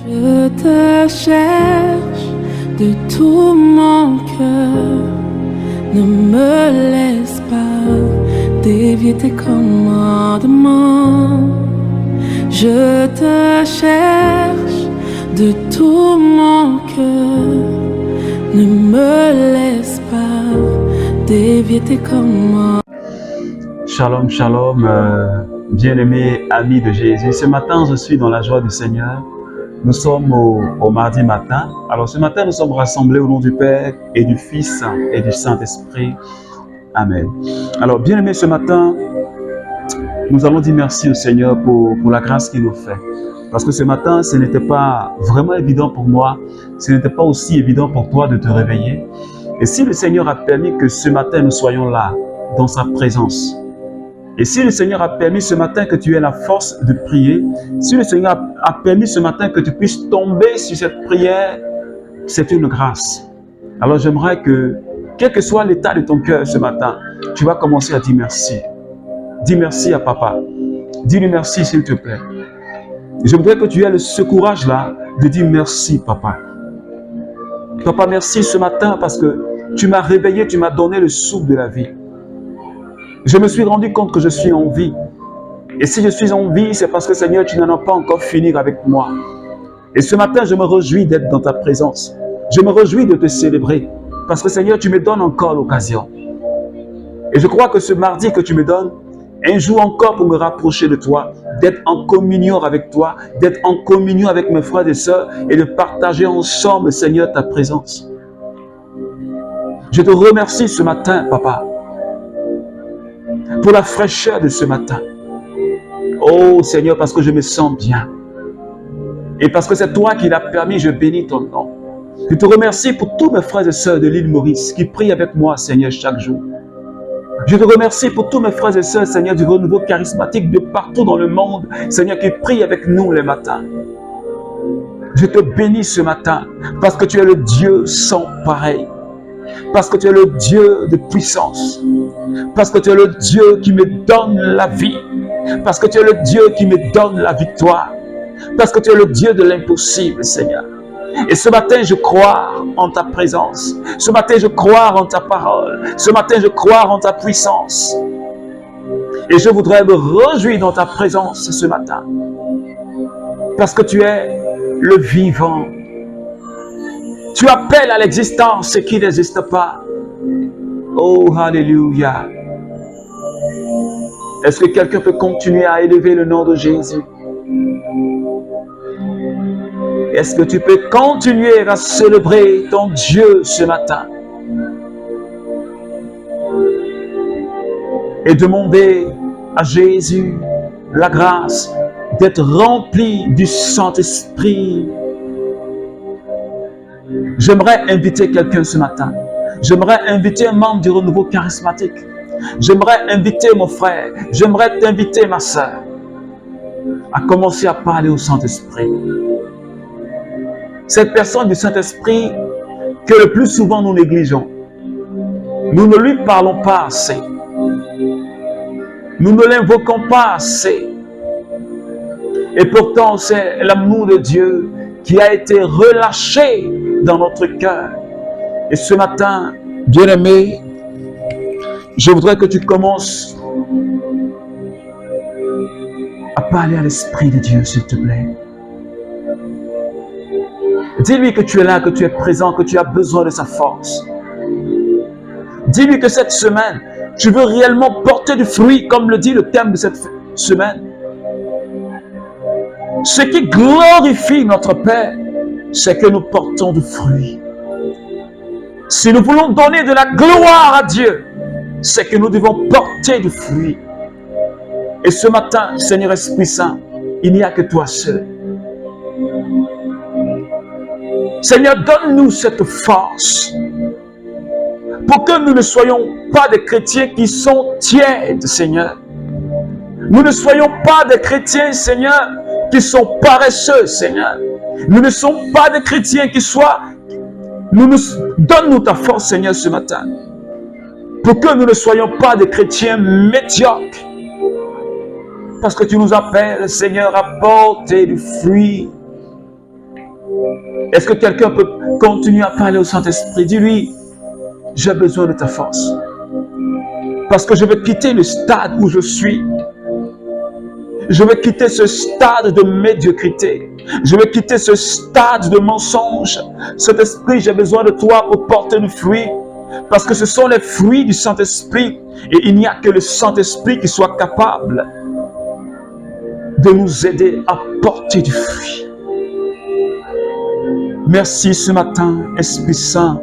Je te cherche de tout mon cœur. Ne me laisse pas dévier tes commandements. Je te cherche de tout mon cœur. Ne me laisse pas dévier tes commandements. Shalom, shalom, bien-aimés amis de Jésus. Ce matin, je suis dans la joie du Seigneur. Nous sommes au mardi matin. Alors ce matin, nous sommes rassemblés au nom du Père et du Fils et du Saint-Esprit. Amen. Alors bien-aimés, ce matin, nous allons dire merci au Seigneur pour la grâce qu'il nous fait. Parce que ce matin, ce n'était pas vraiment évident pour moi, ce n'était pas aussi évident pour toi de te réveiller. Et si le Seigneur a permis que ce matin, nous soyons là, dans sa présence, et si le Seigneur a permis ce matin que tu aies la force de prier, si le Seigneur a permis ce matin que tu puisses tomber sur cette prière, c'est une grâce. Alors j'aimerais que, quel que soit l'état de ton cœur ce matin, tu vas commencer à dire merci. Dis merci à papa. Dis-lui merci s'il te plaît. Je voudrais que tu aies ce courage-là de dire merci papa. Papa, merci ce matin parce que tu m'as réveillé, tu m'as donné le souffle de la vie. Je me suis rendu compte que je suis en vie. Et si je suis en vie, c'est parce que Seigneur, tu n'en as pas encore fini avec moi. Et ce matin, je me réjouis d'être dans ta présence. Je me réjouis de te célébrer. Parce que Seigneur, tu me donnes encore l'occasion. Et je crois que ce mardi que tu me donnes, un jour encore pour me rapprocher de toi, d'être en communion avec toi, d'être en communion avec mes frères et sœurs et de partager ensemble, Seigneur, ta présence. Je te remercie ce matin, papa, pour la fraîcheur de ce matin. Oh Seigneur, parce que je me sens bien. Et parce que c'est toi qui l'as permis, je bénis ton nom. Je te remercie pour tous mes frères et sœurs de l'île Maurice qui prient avec moi, Seigneur, chaque jour. Je te remercie pour tous mes frères et sœurs, Seigneur, du renouveau charismatique de partout dans le monde, Seigneur, qui prient avec nous les matins. Je te bénis ce matin parce que tu es le Dieu sans pareil. Parce que tu es le Dieu de puissance. Parce que tu es le Dieu qui me donne la vie. Parce que tu es le Dieu qui me donne la victoire. Parce que tu es le Dieu de l'impossible, Seigneur. Et ce matin, je crois en ta présence. Ce matin, je crois en ta parole. Ce matin, je crois en ta puissance. Et je voudrais me réjouir dans ta présence ce matin. Parce que tu es le vivant. Tu appelles à l'existence ce qui n'existe pas. Oh, alléluia. Est-ce que quelqu'un peut continuer à élever le nom de Jésus? Est-ce que tu peux continuer à célébrer ton Dieu ce matin? Et demander à Jésus la grâce d'être rempli du Saint-Esprit. J'aimerais inviter quelqu'un ce matin. J'aimerais inviter un membre du renouveau charismatique. J'aimerais inviter mon frère. J'aimerais t'inviter ma soeur à commencer à parler au Saint-Esprit. Cette personne du Saint-Esprit que le plus souvent nous négligeons. Nous ne lui parlons pas assez. Nous ne l'invoquons pas assez. Et pourtant, c'est l'amour de Dieu qui a été relâché dans notre cœur. Et ce matin, bien-aimé, je voudrais que tu commences à parler à l'Esprit de Dieu, s'il te plaît. Dis-lui que tu es là, que tu es présent, que tu as besoin de sa force. Dis-lui que cette semaine, tu veux réellement porter du fruit, comme le dit le thème de cette semaine. Ce qui glorifie notre Père, c'est que nous portons du fruit. Si nous voulons donner de la gloire à Dieu, c'est que nous devons porter du fruit. Et ce matin, Seigneur Esprit Saint, il n'y a que toi seul. Seigneur, donne-nous cette force pour que nous ne soyons pas des chrétiens qui sont tièdes, Seigneur. Nous ne soyons pas des chrétiens, Seigneur, qui sont paresseux, Seigneur. Nous ne sommes pas des chrétiens qui soient... Donne-nous ta force, Seigneur, ce matin. Pour que nous ne soyons pas des chrétiens médiocres. Parce que tu nous appelles, Seigneur, à porter du fruit. Est-ce que quelqu'un peut continuer à parler au Saint-Esprit? Dis-lui, j'ai besoin de ta force. Parce que je veux quitter le stade où je suis. Je veux quitter ce stade de médiocrité. Je veux quitter ce stade de mensonge. Saint-Esprit, j'ai besoin de toi pour porter du fruit. Parce que ce sont les fruits du Saint-Esprit. Et il n'y a que le Saint-Esprit qui soit capable de nous aider à porter du fruit. Merci ce matin, Esprit Saint,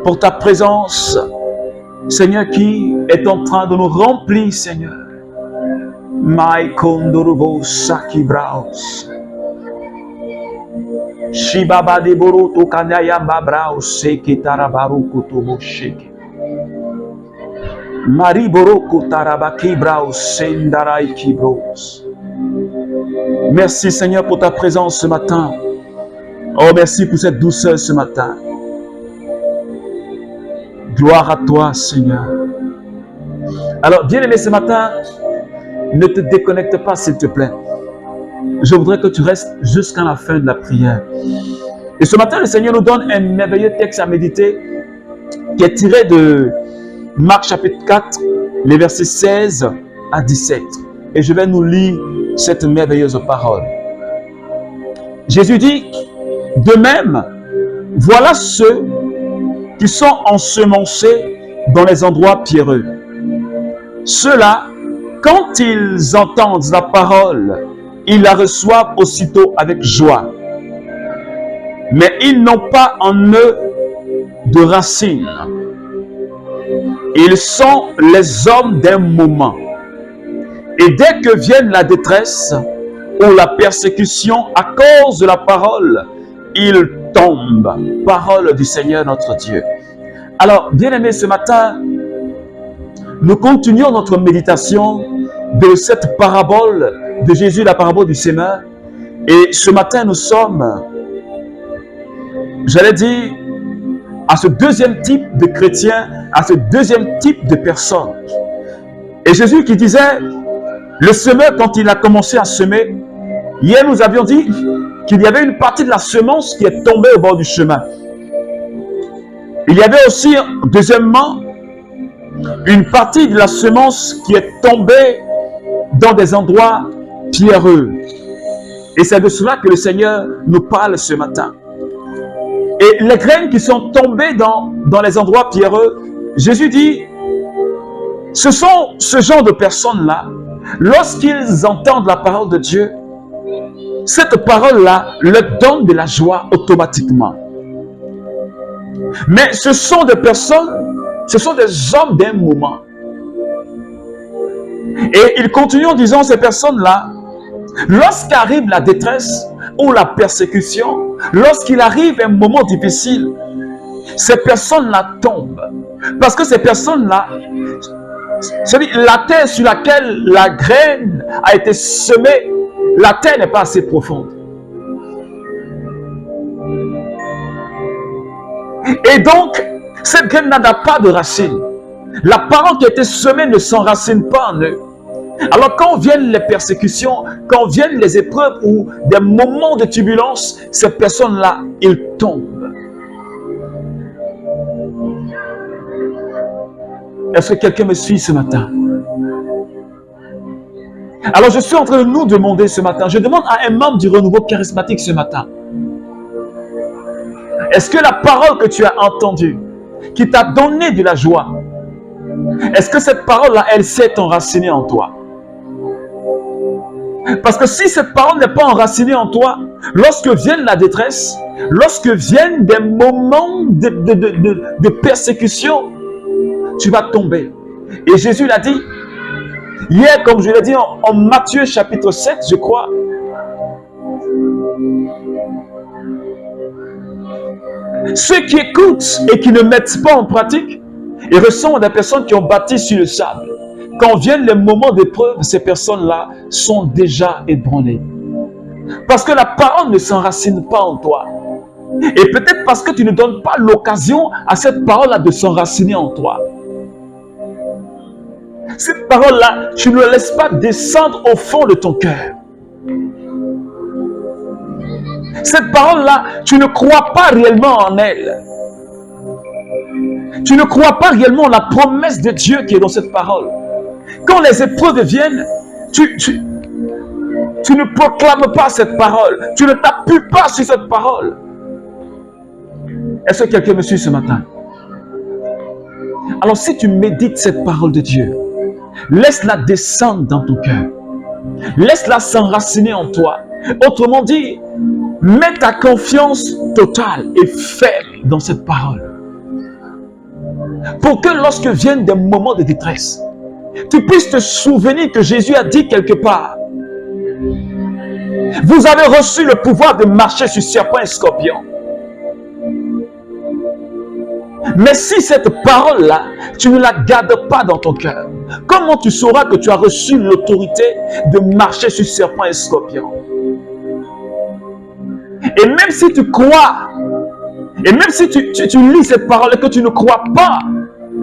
pour ta présence, Seigneur, qui est en train de nous remplir, Seigneur. Mai kondorubo saki braus. Shibaba de boroto kanaya babraus seki tarabaruku tobo sheki. Mari boroko tarabaki braus sendarai kibros. Merci Seigneur pour ta présence ce matin. Oh, merci pour cette douceur ce matin. Gloire à toi, Seigneur. Alors, bien-aimé, ce matin, ne te déconnecte pas, s'il te plaît. Je voudrais que tu restes jusqu'à la fin de la prière. Et ce matin, le Seigneur nous donne un merveilleux texte à méditer qui est tiré de Marc chapitre 4, les versets 16 à 17. Et je vais nous lire cette merveilleuse parole. Jésus dit, de même, voilà ceux qui sont ensemencés dans les endroits pierreux. Ceux-là, quand ils entendent la parole, ils la reçoivent aussitôt avec joie. Mais ils n'ont pas en eux de racines. Ils sont les hommes d'un moment. Et dès que vienne la détresse ou la persécution à cause de la parole, ils tombent. Parole du Seigneur notre Dieu. Alors, bien-aimés, ce matin, nous continuons notre méditation de cette parabole de Jésus, la parabole du Semeur. Et ce matin, nous sommes, j'allais dire, à ce deuxième type de chrétiens, à ce deuxième type de personnes. Et Jésus qui disait, le semeur, quand il a commencé à semer, hier nous avions dit qu'il y avait une partie de la semence qui est tombée au bord du chemin. Il y avait aussi, deuxièmement, une partie de la semence qui est tombée dans des endroits pierreux. Et c'est de cela que le Seigneur nous parle ce matin. Et les graines qui sont tombées dans les endroits pierreux, Jésus dit, ce sont ce genre de personnes-là, lorsqu'ils entendent la parole de Dieu, cette parole-là leur donne de la joie automatiquement. Mais ce sont des personnes, ce sont des hommes d'un moment. Et il continue en disant, ces personnes-là, lorsqu'arrive la détresse ou la persécution, lorsqu'il arrive un moment difficile, ces personnes-là tombent. Parce que ces personnes-là, c'est-à-dire la terre sur laquelle la graine a été semée, la terre n'est pas assez profonde. Et donc, cette graine n'a pas de racines. La parole qui a été semée ne s'enracine pas en eux. Alors quand viennent les persécutions, quand viennent les épreuves ou des moments de turbulence, ces personnes-là, ils tombent. Est-ce que quelqu'un me suit ce matin? Alors je suis en train de nous demander ce matin, je demande à un membre du renouveau charismatique ce matin, est-ce que la parole que tu as entendue, qui t'a donné de la joie, est-ce que cette parole-là, elle s'est enracinée en toi? Parce que si cette parole n'est pas enracinée en toi, lorsque vienne la détresse, lorsque viennent des moments de persécution, tu vas tomber. Et Jésus l'a dit, hier, comme je l'ai dit en Matthieu chapitre 7, je crois, ceux qui écoutent et qui ne mettent pas en pratique, ils ressemblent à des personnes qui ont bâti sur le sable. Quand viennent les moments d'épreuve, ces personnes-là sont déjà ébranlées. Parce que la parole ne s'enracine pas en toi. Et peut-être parce que tu ne donnes pas l'occasion à cette parole-là de s'enraciner en toi. Cette parole-là, tu ne la laisses pas descendre au fond de ton cœur. Cette parole-là, tu ne crois pas réellement en elle. Tu ne crois pas réellement en la promesse de Dieu qui est dans cette parole. Quand les épreuves viennent, tu ne proclames pas cette parole. Tu ne t'appuies pas sur cette parole. Est-ce que quelqu'un me suit ce matin? Alors si tu médites cette parole de Dieu, laisse-la descendre dans ton cœur. Laisse-la s'enraciner en toi. Autrement dit, mets ta confiance totale et ferme dans cette parole. Pour que lorsque viennent des moments de détresse, tu puisses te souvenir que Jésus a dit quelque part: vous avez reçu le pouvoir de marcher sur serpents et scorpions. Mais si cette parole-là, tu ne la gardes pas dans ton cœur, comment tu sauras que tu as reçu l'autorité de marcher sur serpents et scorpions? Et même si tu crois, et même si tu lis cette parole et que tu ne crois pas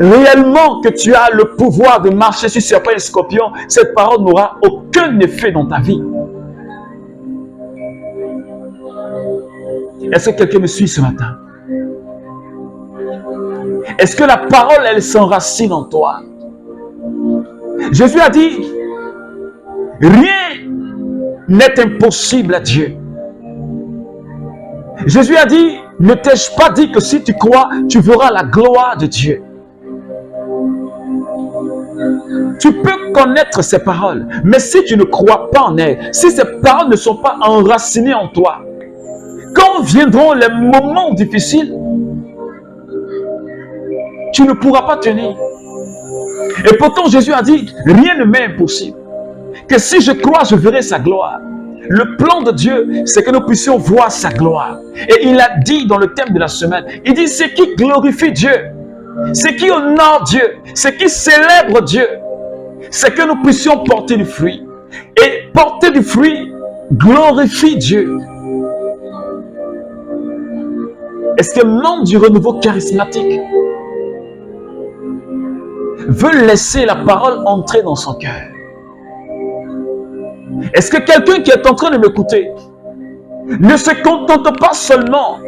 réellement que tu as le pouvoir de marcher sur serpents et scorpions, cette parole n'aura aucun effet dans ta vie. Est-ce que quelqu'un me suit ce matin? Est-ce que la parole, elle s'enracine en toi? Jésus a dit, rien n'est impossible à Dieu. Jésus a dit, ne t'ai-je pas dit que si tu crois, tu verras la gloire de Dieu? Tu peux connaître ces paroles, mais si tu ne crois pas en elles, si ces paroles ne sont pas enracinées en toi, quand viendront les moments difficiles, tu ne pourras pas tenir. Et pourtant, Jésus a dit, rien ne m'est impossible. Que si je crois, je verrai sa gloire. Le plan de Dieu, c'est que nous puissions voir sa gloire. Et il a dit dans le thème de la semaine, il dit, c'est qui glorifie Dieu, c'est qui honore Dieu, c'est qui célèbre Dieu, c'est que nous puissions porter du fruit. Et porter du fruit glorifie Dieu. Est-ce que membre du renouveau charismatique veut laisser la parole entrer dans son cœur? Est-ce que quelqu'un qui est en train de m'écouter ne se contente pas seulement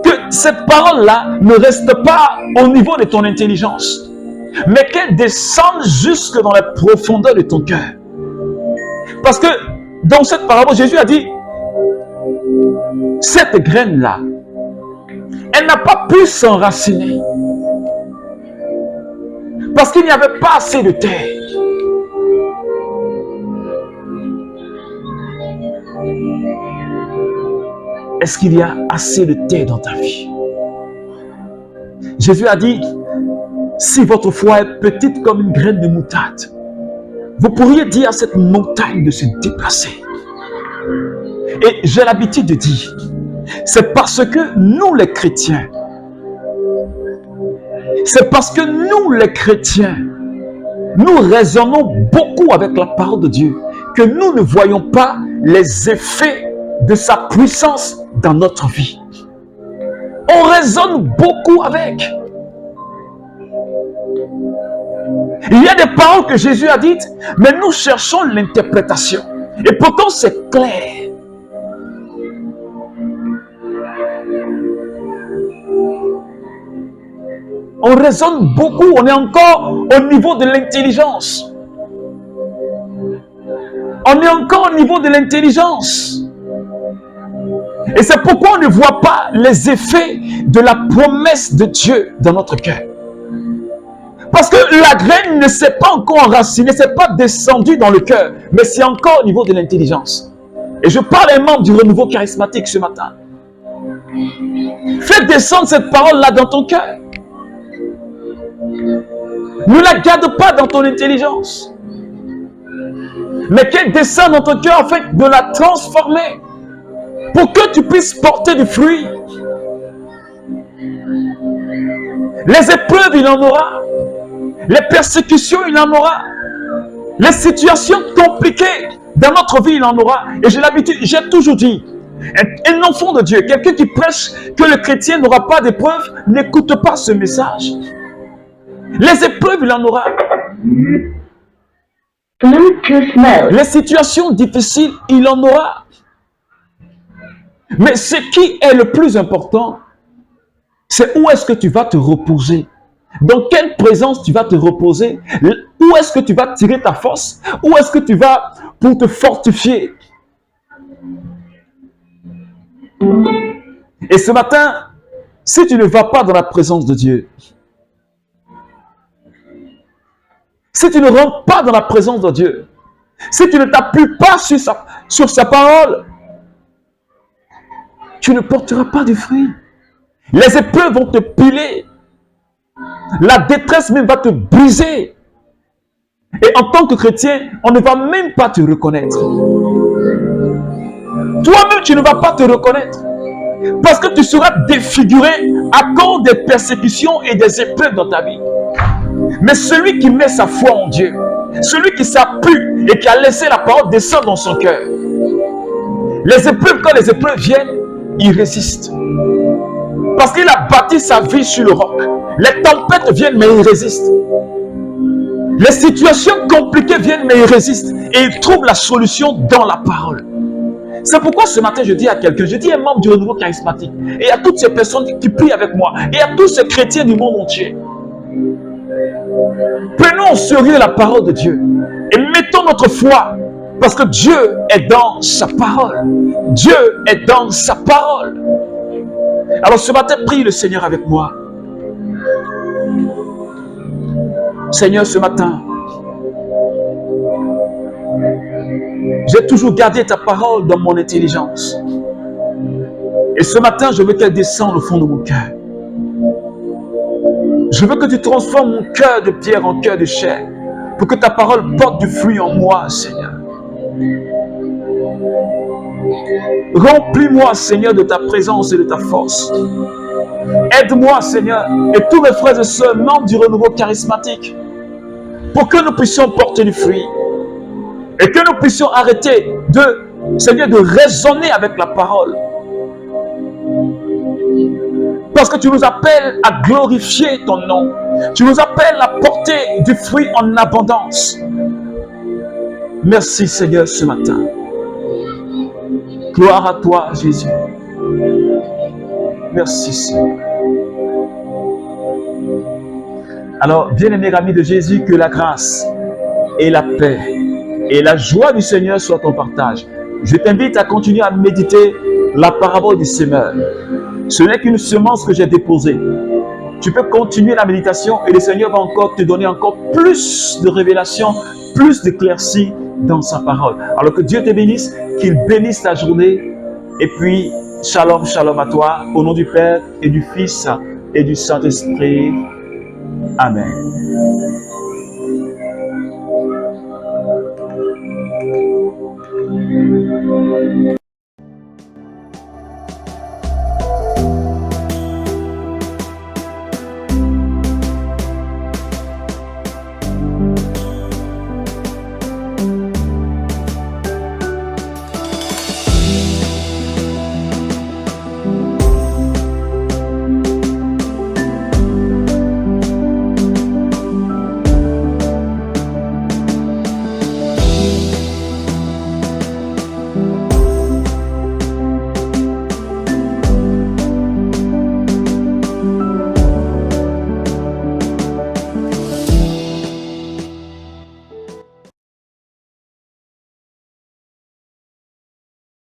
que cette parole-là ne reste pas au niveau de ton intelligence, mais qu'elle descende jusque dans la profondeur de ton cœur? Parce que dans cette parabole, Jésus a dit, cette graine-là, elle n'a pas pu s'enraciner parce qu'il n'y avait pas assez de terre. Est-ce qu'il y a assez de terre dans ta vie? Jésus a dit, si votre foi est petite comme une graine de moutarde, vous pourriez dire à cette montagne de se déplacer. Et j'ai l'habitude de dire, c'est parce que nous les chrétiens, nous raisonnons beaucoup avec la parole de Dieu, que nous ne voyons pas les effets de sa puissance dans notre vie. On raisonne beaucoup avec. Il y a des paroles que Jésus a dites, mais nous cherchons l'interprétation. Et pourtant c'est clair. On raisonne beaucoup, on est encore au niveau de l'intelligence. On est encore au niveau de l'intelligence. Et c'est pourquoi on ne voit pas les effets de la promesse de Dieu dans notre cœur. Parce que la graine ne s'est pas encore enracinée, ne s'est pas descendue dans le cœur, mais c'est encore au niveau de l'intelligence. Et je parle à un membre du renouveau charismatique ce matin. Fais descendre cette parole-là dans ton cœur. Ne la garde pas dans ton intelligence, mais qu'elle descende dans ton cœur afin de la transformer pour que tu puisses porter du fruit. Les épreuves, il en aura. Les persécutions, il en aura. Les situations compliquées dans notre vie, il en aura. Et j'ai l'habitude, j'ai toujours dit, un enfant de Dieu, quelqu'un qui prêche que le chrétien n'aura pas d'épreuves, n'écoute pas ce message. Les épreuves, il en aura. Les situations difficiles, il en aura. Mais ce qui est le plus important, c'est où est-ce que tu vas te reposer. Dans quelle présence tu vas te reposer? Où est-ce que tu vas tirer ta force? Où est-ce que tu vas pour te fortifier? Et ce matin, si tu ne vas pas dans la présence de Dieu, si tu ne rentres pas dans la présence de Dieu, si tu ne t'appuies pas sur sa parole, tu ne porteras pas de fruits. Les épreuves vont te piler. La détresse même va te briser. Et en tant que chrétien, on ne va même pas te reconnaître. Toi-même, tu ne vas pas te reconnaître. Parce que tu seras défiguré à cause des persécutions et des épreuves dans ta vie. Mais celui qui met sa foi en Dieu, celui qui s'appuie et qui a laissé la parole descendre dans son cœur, les épreuves, quand les épreuves viennent, il résiste. Parce qu'il a bâti sa vie sur le roc. Les tempêtes viennent, mais il résiste. Les situations compliquées viennent, mais il résiste. Et il trouve la solution dans la parole. C'est pourquoi ce matin, je dis à quelqu'un, je dis à un membre du renouveau charismatique, et à toutes ces personnes qui prient avec moi, et à tous ces chrétiens du monde entier, prenons au sérieux la parole de Dieu et mettons notre foi, parce que Dieu est dans sa parole. Dieu est dans sa parole. Alors ce matin, prie le Seigneur avec moi. Seigneur, ce matin, j'ai toujours gardé ta parole dans mon intelligence. Et ce matin, je veux qu'elle descende au fond de mon cœur. Je veux que tu transformes mon cœur de pierre en cœur de chair, pour que ta parole porte du fruit en moi, Seigneur. Remplis-moi, Seigneur, de ta présence et de ta force. Aide-moi, Seigneur, et tous mes frères et sœurs, membres du renouveau charismatique, pour que nous puissions porter du fruit et que nous puissions arrêter Seigneur, de raisonner avec la parole. Parce que tu nous appelles à glorifier ton nom. Tu nous appelles à porter du fruit en abondance. Merci, Seigneur, ce matin. Gloire à toi, Jésus. Merci, Seigneur. Alors, bien-aimés amis de Jésus, que la grâce et la paix et la joie du Seigneur soient ton partage. Je t'invite à continuer à méditer la parabole du semeur. Ce n'est qu'une semence que j'ai déposée. Tu peux continuer la méditation et le Seigneur va encore te donner encore plus de révélations, plus d'éclaircies dans sa parole. Alors que Dieu te bénisse, qu'il bénisse ta journée. Et puis, shalom, shalom à toi, au nom du Père et du Fils et du Saint-Esprit. Amen.